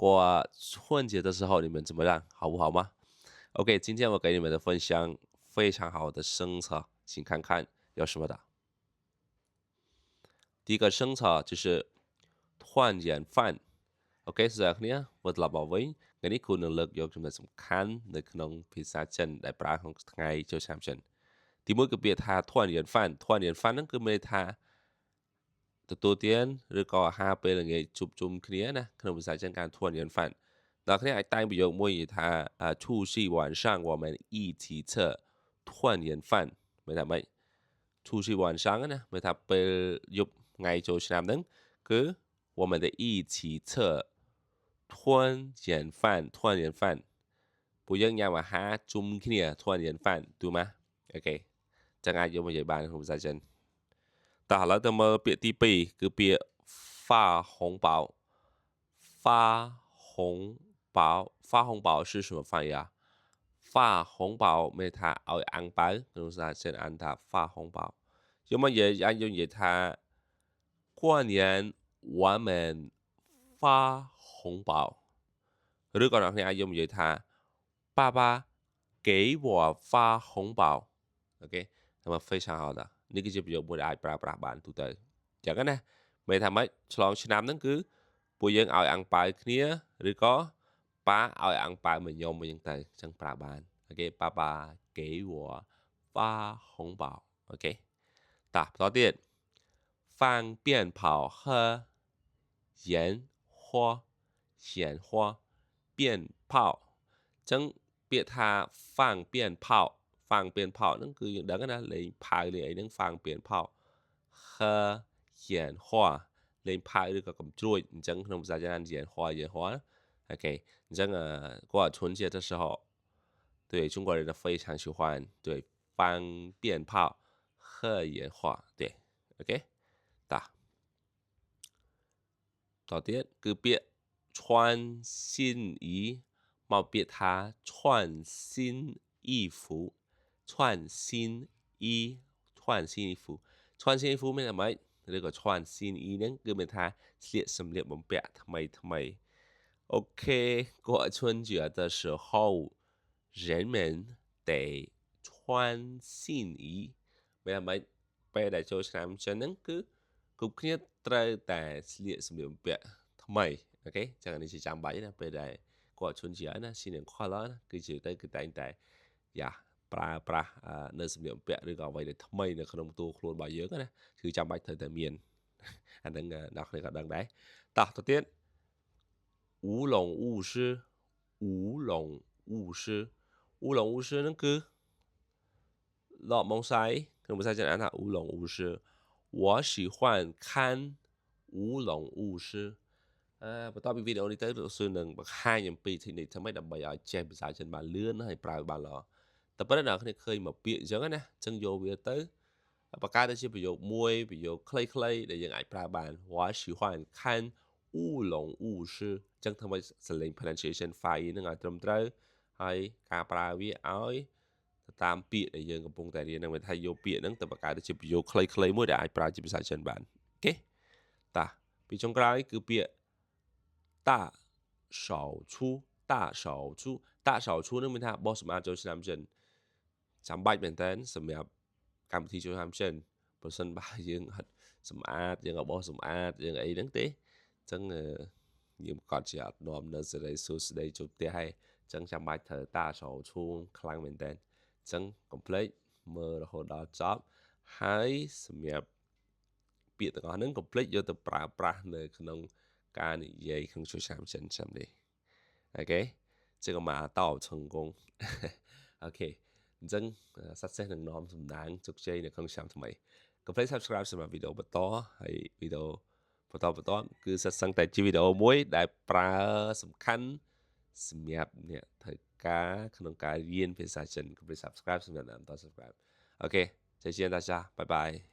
过春节的时候你们怎么样？好不好吗？OK，今天我给你们的分享非常好的生词，请看看有什么的。第一个生词就是团圆饭 OK ស្រាគ្នាវិលត្រឡប់មកវិញថ្ងៃនេះគូនឹងលើកយកចំណុចសំខាន់នៅក្នុងភាសាចិនដែលប្រើក្នុងថ្ងៃចូលឆ្នាំចិនទីមួយគឺពាក្យថា团圆饭团圆饭ហ្នឹងគឺមានន័យថាទទួលទានឬក៏អាហារពេលល្ងាចជួបជុំគ្នាណាក្នុងភាសាចិនគេ团圆饭ដល់គ្នាអាចតែងប្រយោគមួយនិយាយថា除夕晚上我们一起吃团圆饭មានថាម៉េច除夕晚上ណាមានថាពេលយប់ថ្ងៃចូលឆ្នាំហ្នឹងគឺ我们的一起吃团圆饭团圆饭ពួកយើងញ៉ាំអាហារជុំគ្នា团圆饭ទូម៉ាអូខេចឹងអាចយកមកនិយាយបានក្នុងភាសាចិនតោះឥឡូវទៅមើលពាក្យទី2គឺពាក្យ发红包发红包发红包是什么翻译啊发红包មានថាឲ្យអាំងប៉ៅក្នុងភាសាចិនអានថា发红包យកមកនិយាយអាចយកនិយាយថា过年我们发红包ឬក៏អ្នកគ្នាអាចយកមកនិយាយថា爸爸给我发红包អូខេ那么非常好的នេះគឺជាប្រយោគមួយដែលអាចប្រើប្រាស់បានទូទៅអញ្ចឹងណាមានថាម៉េចឆ្លងឆ្នាំហ្នឹងគឺពួកយើងឲ្យអាំងប៉ៅគ្នាឬក៏ប៉ាឲ្យអាំងប៉ៅមកខ្ញុំអញ្ចឹងទៅអញ្ចឹងប្រើបានអូខេ爸爸给我发红包អូខេតោះបន្តទៀត放鞭炮和烟花烟花鞭炮អញ្ចឹងពាក្យថា放鞭炮放鞭炮ហ្នឹងគឺយើងដឹងណាលេងផៅលេងអីហ្នឹង放鞭炮和烟花លេងផៅឬក៏កំជ្រួចអញ្ចឹងក្នុងភាសាចិន烟花烟花អូខេអញ្ចឹង过春节的时候对中国人的非常喜欢对放鞭炮和烟花对 OK តោះតទៀតគឺពាក្យ穿新衣មកពាក្យថា穿新衣服穿新衣穿新衣服穿新衣服មានតែម៉េចឬក៏穿新衣ហ្នឹងគឺមានថាស្លៀកសម្លៀកបំពាក់ថ្មីថ្មី OK 过春节的时候人们得穿新衣មានតែម៉េចពេលដែលចូលឆ្នាំចិនហ្នឹងគឺគ្រប់គ្នាត្រូវតែស្លៀកសម្លៀកបំពាក់ថ្មីអូខេចឹងនេះជាចាំបាច់ណាពេលដែលគាត់ជន់ជាណា新年快乐ណាគឺជាទៅគឺតែងតែយ៉ាប្រើប្រាស់នៅសម្លៀកបំពាក់ឬក៏អ្វីដែលថ្មីនៅក្នុងតួខ្លួនរបស់យើងណាគឺចាំបាច់ត្រូវតែមានអាហ្នឹងអ្នកគ្នាក៏ដឹងដែរតោះទៅទៀត舞龙舞狮舞龙舞狮舞龙舞狮ហ្នឹងគឺលបមកស្អីក្នុងភាសាចិនអានថា舞龙舞狮我喜欢看舞龙舞狮បន្ទាប់ពីវីដេអូនេះទៅលោកស៊ឺនឹងបង្ហាញអំពី technique ថ្មីដើម្បីឲ្យចេះភាសាចិនបានលឿនហើយប្រើបានល្អតែប៉ុន្តែអ្នកគ្នាឃើញមកពាក្យអញ្ចឹងណាអញ្ចឹងយកវាទៅបង្កើតទៅជាប្រយោគមួយប្រយោគខ្លីៗដែលយើងអាចប្រើបាន我喜欢看乌龙乌狮អញ្ចឹងធ្វើឲ្យសលេង pronunciation ហ្វាយហ្នឹងឲ្យត្រឹមត្រូវហើយការប្រើវាឲ្យទៅតាមពាក្យដែលយើងកំពុងតែរៀនហ្នឹងវាថាយកពាក្យហ្នឹងទៅបង្កើតទៅជាប្រយោគខ្លីៗមួយដែលអាចប្រើជាភាសាចិនបានអូខេតាពីចុងក្រោយគឺពាក្យ大扫除大扫除大扫除នឹងមានថាបោះសម្អាតចូលឆ្នាំចិនចាំបាច់មែនតើសម្រាប់កម្មវិធីចូលឆ្នាំចិនប្រសិនបើយើងអត់សម្អាតយើងអត់បោះសម្អាតយើងអីហ្នឹងទេអញ្ចឹងយើងប្រកាសជាអត់នាំនៅសេរីសួស្តីចូលផ្ទះហើយអញ្ចឹងចាំបាច់ត្រូវតាសោឈូងខ្លាំងមែនតើអញ្ចឹងកុំភ្លេចមើលរហូតដល់ចប់ហើយសម្រាប់ពាក្យទាំងអស់ហ្នឹងកុំភ្លេចយកទៅប្រើប្រាស់នៅក្នុងការនិយាយក្នុងចូលឆ្នាំចិនចាំនេះអូខេ这个马到成功អូខេអញ្ចឹង success នឹងនាំសំណាងជោគជ័យនៅក្នុងឆ្នាំថ្មីកុំភ្លេច subscribe សម្រាប់វីដេអូបន្តហើយវីដេអូបន្តគឺសិតសឹងតែជាវីដេអូមួយដែលប្រើសំខាន់សម្រាប់អ្នកធ្វើការក្នុងការរៀនភាសាចិនកុំភ្លេច subscribe សម្រាប់អ្នកបន្ត subscribe អូខេ再见大家拜拜